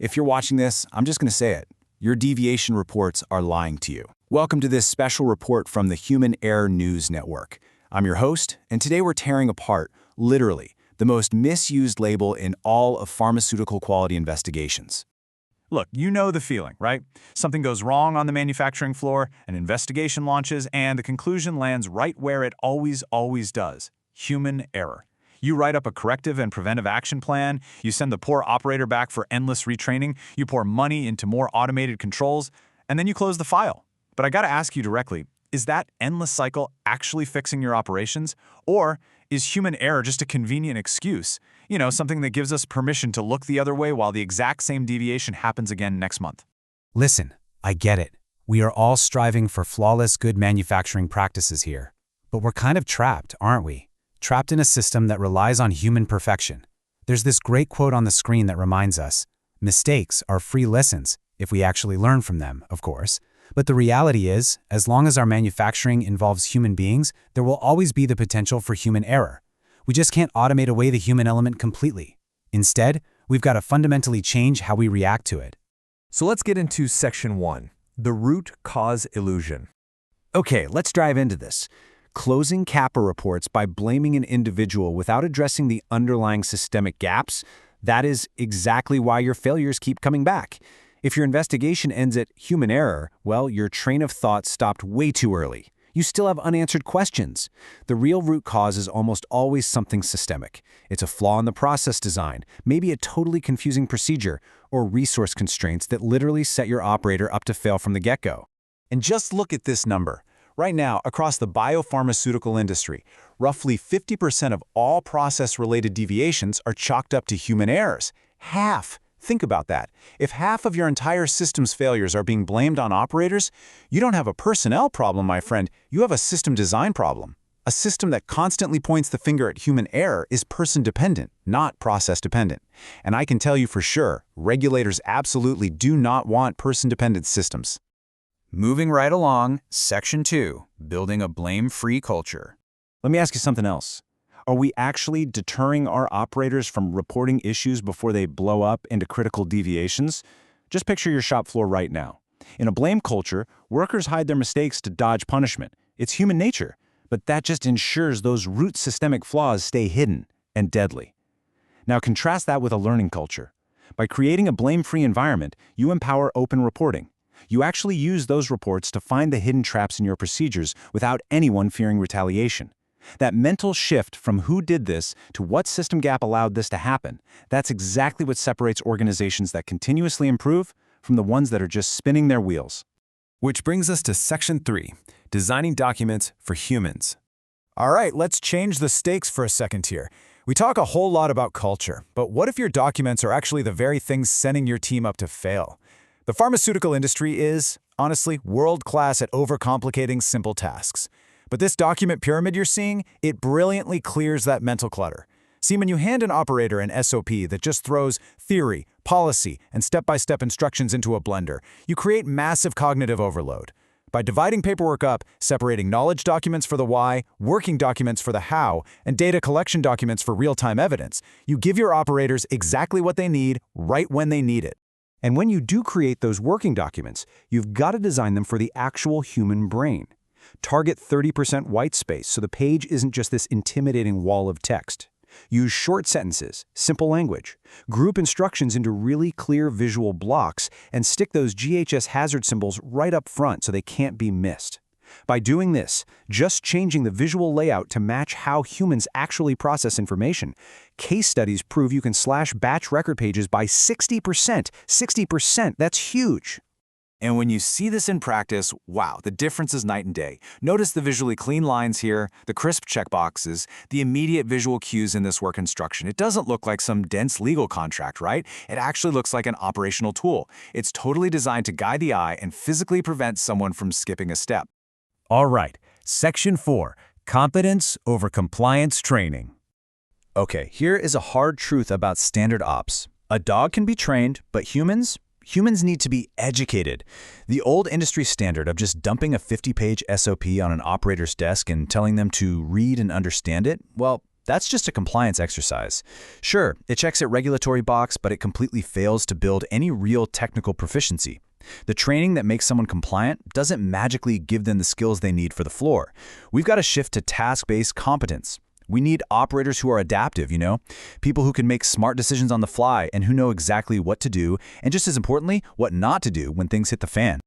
If you're watching this, I'm just going to say it. Your deviation reports are lying to you. Welcome to this special report from the Human Error News Network. I'm your host, and today we're tearing apart, literally, the most misused label in all of pharmaceutical quality investigations. Look, you know the feeling, right? Something goes wrong on the manufacturing floor, an investigation launches, and the conclusion lands right where it always does: human error. You write up a corrective and preventive action plan, you send the poor operator back for endless retraining, you pour money into more automated controls, and then you close the file. But I gotta ask you directly, is that endless cycle actually fixing your operations? Or is human error just a convenient excuse? You know, something that gives us permission to look the other way while the exact same deviation happens again next month. Listen, I get it. We are all striving for flawless, good manufacturing practices here. But we're kind of trapped, aren't we? Trapped in a system that relies on human perfection. There's this great quote on the screen that reminds us, mistakes are free lessons, if we actually learn from them, of course. But the reality is, as long as our manufacturing involves human beings, there will always be the potential for human error. We just can't automate away the human element completely. Instead, we've got to fundamentally change how we react to it. So let's get into Section 1, the root cause illusion. Okay, let's dive into this. Closing CAPA reports by blaming an individual without addressing the underlying systemic gaps, that is exactly why your failures keep coming back. If your investigation ends at human error, well, your train of thought stopped way too early. You still have unanswered questions. The real root cause is almost always something systemic. It's a flaw in the process design, maybe a totally confusing procedure, or resource constraints that literally set your operator up to fail from the get-go. And just look at this number. Right now, across the biopharmaceutical industry, roughly 50% of all process-related deviations are chalked up to human errors. Half! Think about that. If half of your entire system's failures are being blamed on operators, you don't have a personnel problem, my friend. You have a system design problem. A system that constantly points the finger at human error is person-dependent, not process-dependent. And I can tell you for sure, regulators absolutely do not want person-dependent systems. Moving right along, Section 2, building a blame-free culture. Let me ask you something else. Are we actually deterring our operators from reporting issues before they blow up into critical deviations? Just picture your shop floor right now. In a blame culture, workers hide their mistakes to dodge punishment. It's human nature, but that just ensures those root systemic flaws stay hidden and deadly. Now contrast that with a learning culture. By creating a blame-free environment, you empower open reporting. You actually use those reports to find the hidden traps in your procedures without anyone fearing retaliation. That mental shift from who did this to what system gap allowed this to happen, that's exactly what separates organizations that continuously improve from the ones that are just spinning their wheels. Which brings us to Section 3, designing documents for humans. All right, let's change the stakes for a second here. We talk a whole lot about culture, but what if your documents are actually the very things sending your team up to fail? The pharmaceutical industry is, honestly, world-class at overcomplicating simple tasks. But this document pyramid you're seeing, it brilliantly clears that mental clutter. See, when you hand an operator an SOP that just throws theory, policy, and step-by-step instructions into a blender, you create massive cognitive overload. By dividing paperwork up, separating knowledge documents for the why, working documents for the how, and data collection documents for real-time evidence, you give your operators exactly what they need, right when they need it. And when you do create those working documents, you've got to design them for the actual human brain. Target 30% white space so the page isn't just this intimidating wall of text. Use short sentences, simple language. Group instructions into really clear visual blocks and stick those GHS hazard symbols right up front so they can't be missed. By doing this, just changing the visual layout to match how humans actually process information, case studies prove you can slash batch record pages by 60%. 60%, that's huge. And when you see this in practice, wow, the difference is night and day. Notice the visually clean lines here, the crisp checkboxes, the immediate visual cues in this work instruction. It doesn't look like some dense legal contract, right? It actually looks like an operational tool. It's totally designed to guide the eye and physically prevent someone from skipping a step. All right, Section 4, competence over compliance training. Okay, here is a hard truth about standard ops. A dog can be trained, but humans need to be educated. The old industry standard of just dumping a 50-page SOP on an operator's desk and telling them to read and understand it, well, That's just a compliance exercise. Sure, it checks a regulatory box, but it completely fails to build any real technical proficiency. The training that makes someone compliant doesn't magically give them the skills they need for the floor. We've got to shift to task-based competence. We need operators who are adaptive, people who can make smart decisions on the fly and who know exactly what to do, and just as importantly, what not to do when things hit the fan.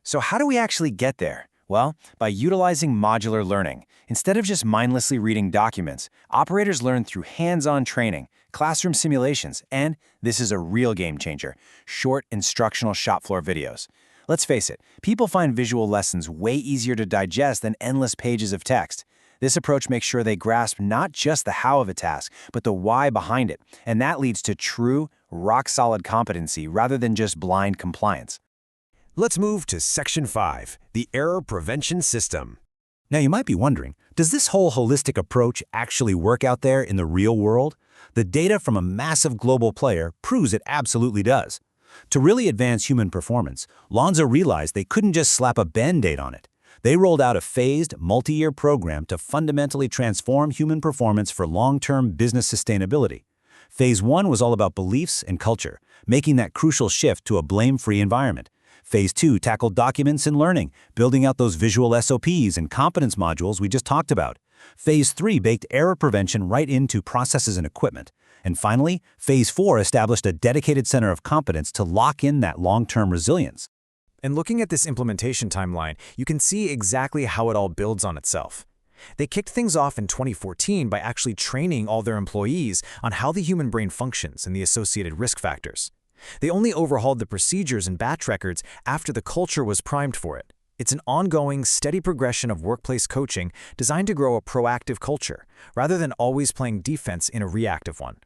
So how do we actually get there? Well, by utilizing modular learning. Instead of just mindlessly reading documents, operators learn through hands-on training, classroom simulations, and, this is a real game changer, short instructional shop floor videos. Let's face it, people find visual lessons way easier to digest than endless pages of text. This approach makes sure they grasp not just the how of a task, but the why behind it, and that leads to true, rock-solid competency rather than just blind compliance. Let's move to Section 5, the Error Prevention System. Now you might be wondering, does this whole holistic approach actually work out there in the real world? The data from a massive global player proves it absolutely does. To really advance human performance, Lonza realized they couldn't just slap a Band-Aid on it. They rolled out a phased, multi-year program to fundamentally transform human performance for long-term business sustainability. Phase 1 was all about beliefs and culture, making that crucial shift to a blame-free environment. Phase 2 tackled documents and learning, building out those visual SOPs and competence modules we just talked about. Phase 3 baked error prevention right into processes and equipment. And finally, Phase 4 established a dedicated center of competence to lock in that long-term resilience. And looking at this implementation timeline, you can see exactly how it all builds on itself. They kicked things off in 2014 by actually training all their employees on how the human brain functions and the associated risk factors. They only overhauled the procedures and batch records after the culture was primed for it. It's an ongoing, steady progression of workplace coaching designed to grow a proactive culture, rather than always playing defense in a reactive one.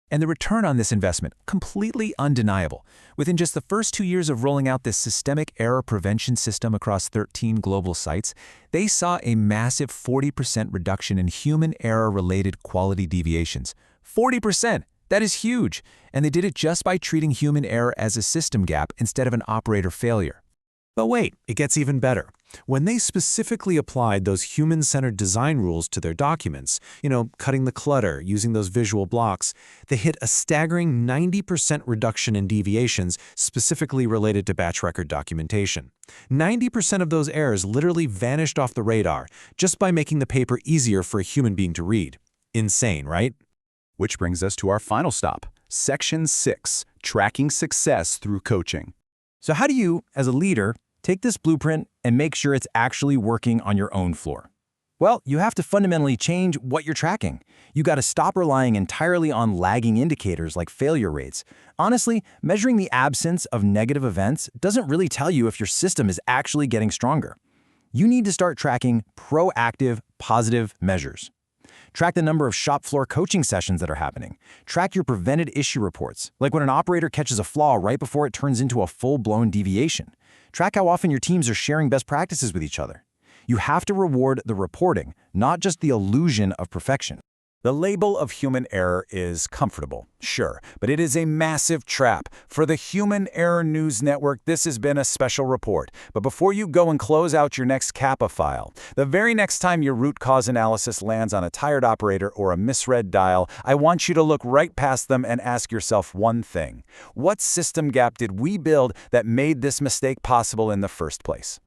And the return on this investment, completely undeniable. Within just the first 2 years of rolling out this systemic error prevention system across 13 global sites, they saw a massive 40% reduction in human error-related quality deviations. 40%! That is huge! And they did it just by treating human error as a system gap instead of an operator failure. But wait, it gets even better. When they specifically applied those human-centered design rules to their documents, cutting the clutter, using those visual blocks, they hit a staggering 90% reduction in deviations specifically related to batch record documentation. 90% of those errors literally vanished off the radar just by making the paper easier for a human being to read. Insane, right? Which brings us to our final stop, Section 6, Tracking Success Through Coaching. So how do you, as a leader, take this blueprint and make sure it's actually working on your own floor? Well, you have to fundamentally change what you're tracking. You got to stop relying entirely on lagging indicators like failure rates. Honestly, measuring the absence of negative events doesn't really tell you if your system is actually getting stronger. You need to start tracking proactive, positive measures. Track the number of shop floor coaching sessions that are happening. Track your prevented issue reports, like when an operator catches a flaw right before it turns into a full-blown deviation. Track how often your teams are sharing best practices with each other. You have to reward the reporting, not just the illusion of perfection. The label of human error is comfortable, sure, but it is a massive trap. For the Human Error News Network, this has been a special report. But before you go and close out your next CAPA file, the very next time your root cause analysis lands on a tired operator or a misread dial, I want you to look right past them and ask yourself one thing. What system gap did we build that made this mistake possible in the first place?